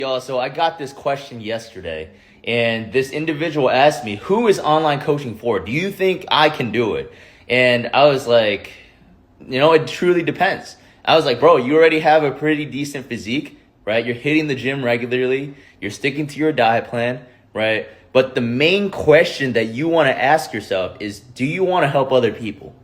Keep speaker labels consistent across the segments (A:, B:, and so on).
A: Y'all, so I got this question yesterday, and this individual asked me, who is online coaching for? Do you think I can do it? And I was like, it truly depends. I was like, bro, you already have a pretty decent physique, right? You're hitting the gym regularly. You're sticking to your diet plan, right? But the main question that you want to ask yourself is, do you want to help other people?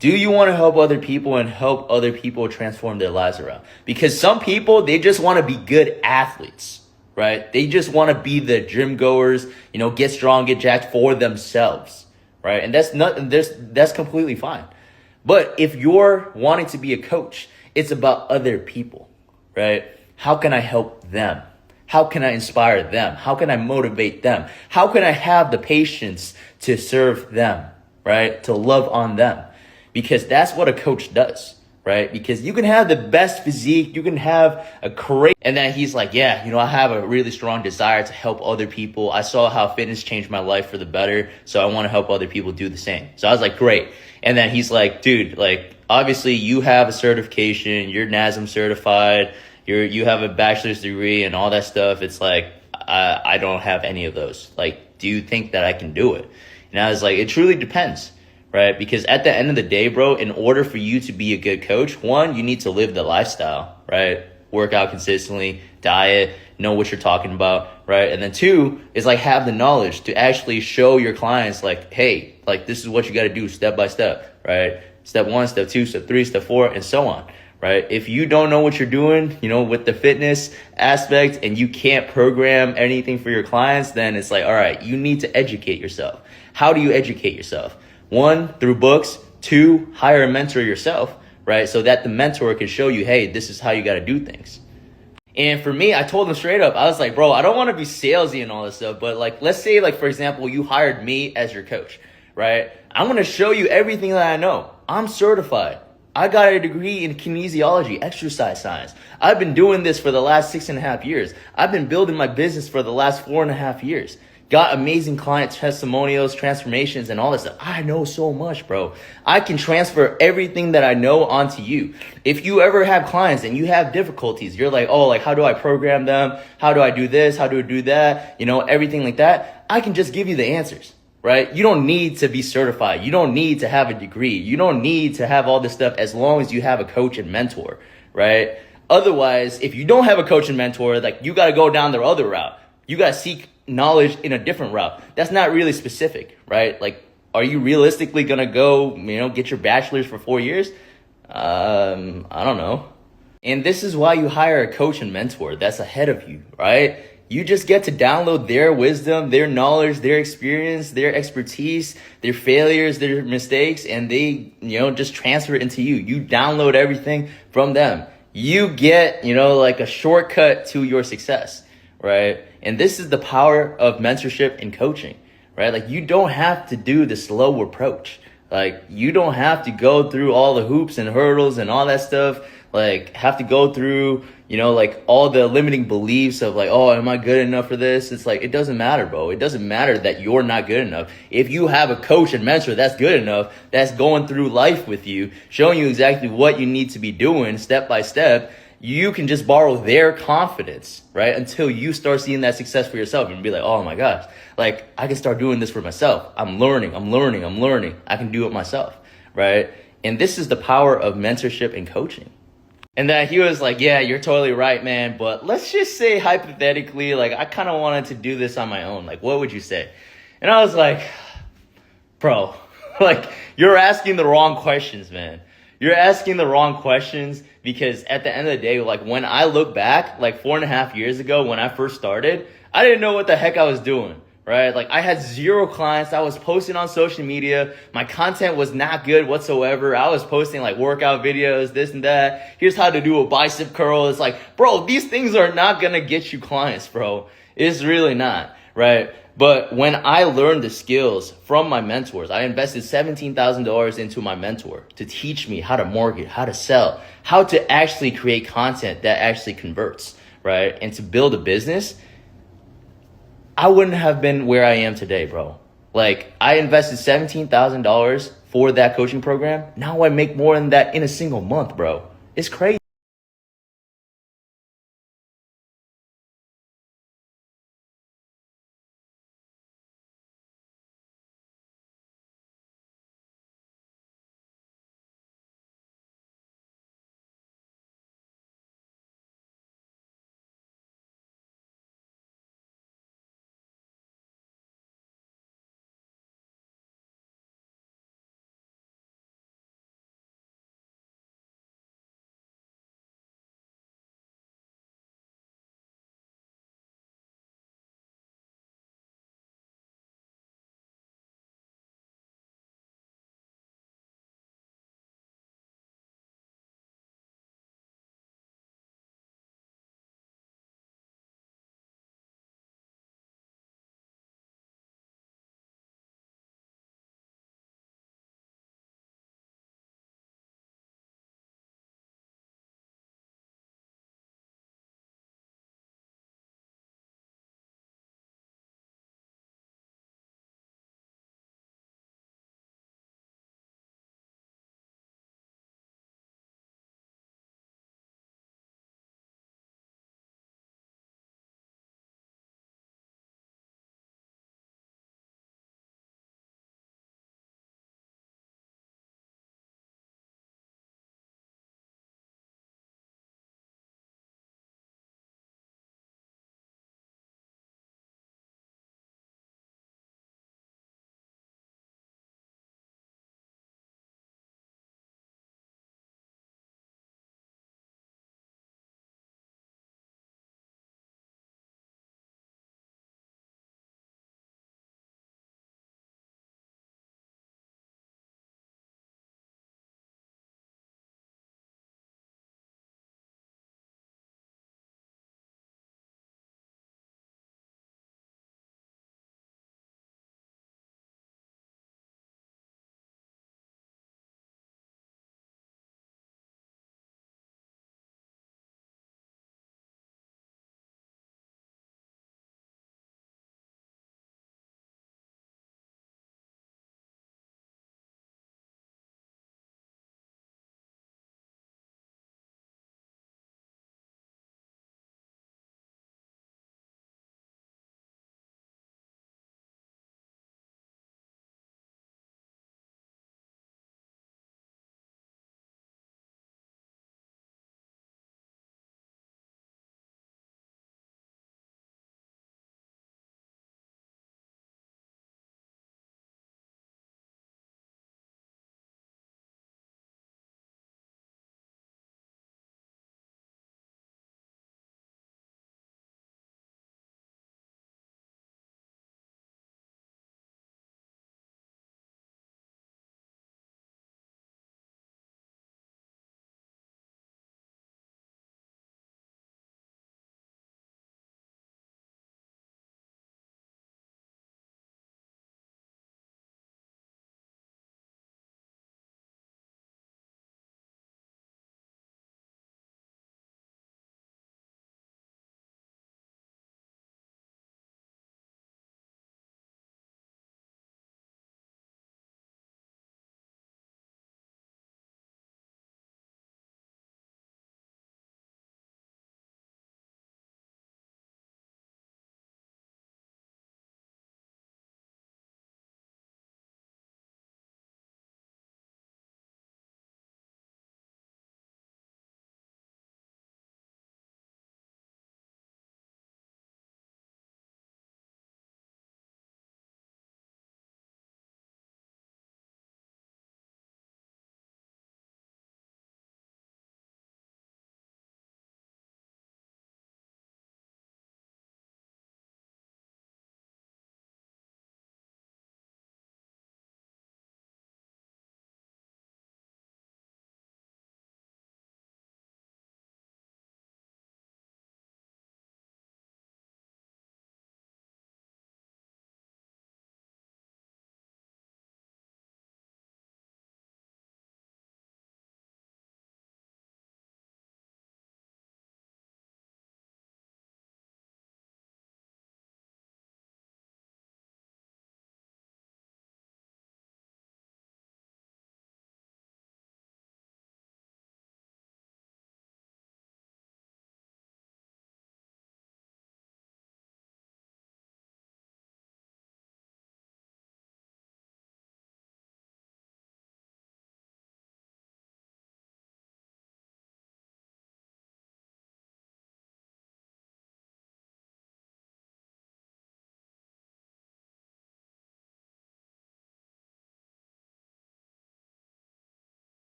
A: Do you want to help other people and help other people transform their lives around? Because some people, they just want to be good athletes, right? They just want to be the gym goers, get strong, get jacked for themselves, right? And that's completely fine. But if you're wanting to be a coach, it's about other people, right? How can I help them? How can I inspire them? How can I motivate them? How can I have the patience to serve them, right? To love on them. Because that's what a coach does, right? Because you can have the best physique, you can have a great, and then he's like, yeah, I have a really strong desire to help other people. I saw how fitness changed my life for the better, so I want to help other people do the same. So I was like, great. And then he's like, dude, obviously you have a certification, you're NASM certified, you have a bachelor's degree and all that stuff. It's like, I don't have any of those. Do you think that I can do it? And I was like, it truly depends. Right? Because at the end of the day, bro, in order for you to be a good coach, one, you need to live the lifestyle, right? Work out consistently, diet, know what you're talking about, right? And then two is have the knowledge to actually show your clients hey, this is what you got to do step by step, right? Step 1, step 2, step 3, step 4, and so on, right? If you don't know what you're doing, with the fitness aspect and you can't program anything for your clients, then it's all right, you need to educate yourself. How do you educate yourself? 1, through books. 2, hire a mentor yourself, right? So that the mentor can show you, hey, this is how you got to do things. And for me, I told him straight up, I was like, bro, I don't want to be salesy and all this stuff, but let's say for example, you hired me as your coach, right? I'm going to show you everything that I know. I'm certified. I got a degree in kinesiology, exercise science. I've been doing this for the last 6.5 years. I've been building my business for the last 4.5 years. Got amazing client testimonials, transformations, and all that stuff. I know so much, bro. I can transfer everything that I know onto you. If you ever have clients and you have difficulties, you're like, how do I program them? How do I do this? How do I do that? Everything like that. I can just give you the answers, right? You don't need to be certified. You don't need to have a degree. You don't need to have all this stuff as long as you have a coach and mentor, right? Otherwise, if you don't have a coach and mentor, you got to go down the other route. You got to seek knowledge in a different route. That's not really specific, right? Are you realistically going to go, get your bachelor's for 4 years? I don't know. And this is why you hire a coach and mentor that's ahead of you, right? You just get to download their wisdom, their knowledge, their experience, their expertise, their failures, their mistakes, and they, just transfer it into you. You download everything from them. You get, a shortcut to your success, right? And this is the power of mentorship and coaching, right? You don't have to do the slow approach. You don't have to go through all the hoops and hurdles and all that stuff. Have to go through, all the limiting beliefs of am I good enough for this? It's it doesn't matter, bro. It doesn't matter that you're not good enough. If you have a coach and mentor that's good enough, that's going through life with you, showing you exactly what you need to be doing step by step, you can just borrow their confidence, right? Until you start seeing that success for yourself and be oh my gosh, I can start doing this for myself. I'm learning. I can do it myself, right? And this is the power of mentorship and coaching. And then he was like, yeah, you're totally right, man. But let's just say hypothetically, I kind of wanted to do this on my own. What would you say? And I was like, bro, you're asking the wrong questions, man. You're asking the wrong questions because at the end of the day, when I look back, 4.5 years ago when I first started, I didn't know what the heck I was doing, right? I had 0 clients. I was posting on social media. My content was not good whatsoever. I was posting workout videos, this and that. Here's how to do a bicep curl. It's bro, these things are not going to get you clients, bro. It's really not, right? But when I learned the skills from my mentors, I invested $17,000 into my mentor to teach me how to market, how to sell, how to actually create content that actually converts, right? And to build a business, I wouldn't have been where I am today, bro. I invested $17,000 for that coaching program. Now I make more than that in a single month, bro. It's crazy.